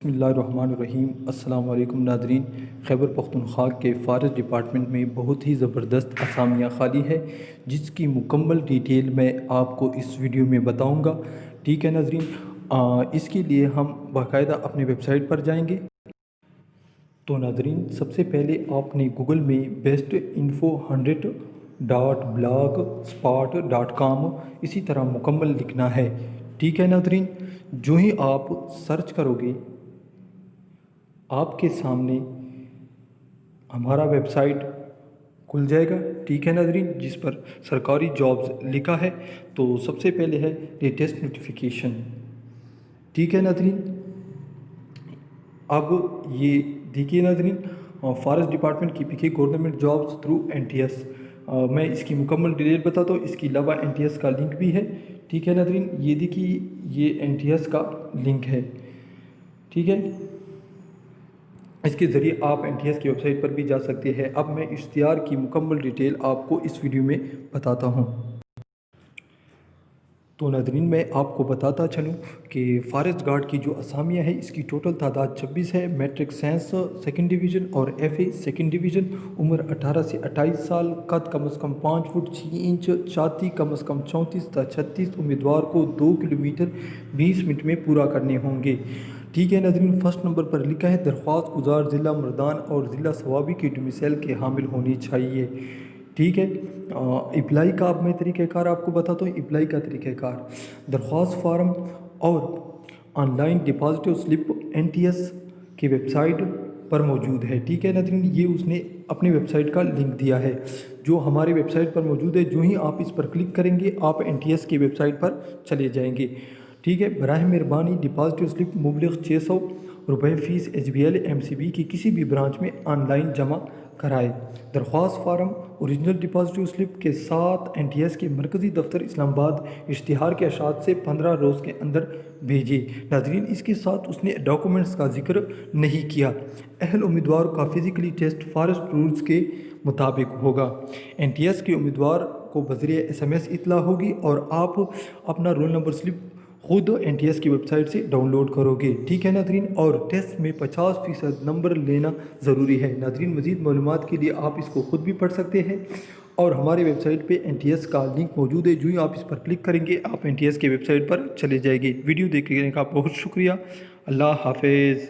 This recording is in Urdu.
بسم اللہ الرحمن الرحیم۔ السلام علیکم ناظرین۔ خیبر پختونخوا کے فارسٹ ڈپارٹمنٹ میں بہت ہی زبردست اسامیاں خالی ہے، جس کی مکمل ڈیٹیل میں آپ کو اس ویڈیو میں بتاؤں گا۔ ٹھیک ہے ناظرین، اس کے لیے ہم باقاعدہ اپنے ویب سائٹ پر جائیں گے۔ تو ناظرین، سب سے پہلے آپ نے گوگل میں bestinfo100.blogspot.com اسی طرح مکمل لکھنا ہے۔ ٹھیک ہے ناظرین، جو ہی آپ سرچ کرو گے آپ کے سامنے ہمارا ویب سائٹ کھل جائے گا۔ ٹھیک ہے ناظرین، جس پر سرکاری جابز لکھا ہے، تو سب سے پہلے ہے لیٹسٹ نوٹیفیکیشن۔ ٹھیک ہے ناظرین، اب یہ دیکھیے ناظرین، فارسٹ ڈپارٹمنٹ کی پک ہے گورنمنٹ جابز تھرو NTS۔ میں اس کی مکمل ڈیٹیل بتاتا ہوں، اس کے علاوہ NTS کا لنک بھی ہے۔ ٹھیک ہے ناظرین، یہ دیکھیے، یہ NTS کا لنک ہے۔ ٹھیک ہے، اس کے ذریعے آپ NTS کی ویب سائٹ پر بھی جا سکتے ہیں۔ اب میں اشتہار کی مکمل ڈیٹیل آپ کو اس ویڈیو میں بتاتا ہوں۔ تو ناظرین، میں آپ کو بتاتا چلوں کہ فارسٹ گارڈ کی جو اسامیاں ہے، اس کی ٹوٹل تعداد 26 ہے۔ میٹرک سائنس سیکنڈ ڈویژن اور FA سیکنڈ ڈویژن، عمر 18 سے 28 سال، قد کم از کم 5 فٹ 6 انچ، چھاتی کم از کم 34 تا 36 امیدوار کو 2 کلومیٹر 20 منٹ میں پورا کرنے ہوں گے۔ ٹھیک ہے ناظرین، فرسٹ نمبر پر لکھا ہے درخواست گزار ضلع مردان اور ضلع ثوابی کی ڈومیسائل کے حامل ہونی چاہیے۔ ٹھیک ہے، اپلائی کا اب میں طریقہ کار آپ کو بتاتا ہوں۔ اپلائی کا طریقہ کار، درخواست فارم اور آن لائن ڈپازٹو سلپ NTS کی ویب سائٹ پر موجود ہے۔ ٹھیک ہے ناظرین، یہ اس نے اپنی ویب سائٹ کا لنک دیا ہے جو ہماری ویب سائٹ پر موجود ہے۔ جو ہی آپ اس پر کلک کریں گے آپ NTS کی ویب سائٹ پر چلے جائیں گے۔ ٹھیک ہے، براہ مہربانی ڈپازٹو سلپ مبلغ 600 روپے فیس SBL MCB کی کسی بھی برانچ میں آن لائن جمع کرائے۔ درخواست فارم اوریجنل ڈپازٹو سلپ کے ساتھ NTS کے مرکزی دفتر اسلام آباد اشتہار کے اشاعت سے 15 روز کے اندر بھیجے۔ ناظرین، اس کے ساتھ اس نے ڈاکومنٹس کا ذکر نہیں کیا۔ اہل امیدوار کا فزیکلی ٹیسٹ فارسٹ رولز کے مطابق ہوگا۔ NTS کے امیدوار کو بذریعہ SMS اطلاع ہوگی اور آپ اپنا رول نمبر سلپ خود NTS کی ویب سائٹ سے ڈاؤن لوڈ کرو گے۔ ٹھیک ہے ناظرین، اور ٹیسٹ میں 50% نمبر لینا ضروری ہے۔ ناظرین، مزید معلومات کے لیے آپ اس کو خود بھی پڑھ سکتے ہیں، اور ہمارے ویب سائٹ پہ NTS کا لنک موجود ہے۔ جو ہی آپ اس پر کلک کریں گے آپ NTS کے ویب سائٹ پر چلے جائیں گے۔ ویڈیو دیکھنے کا بہت شکریہ۔ اللہ حافظ۔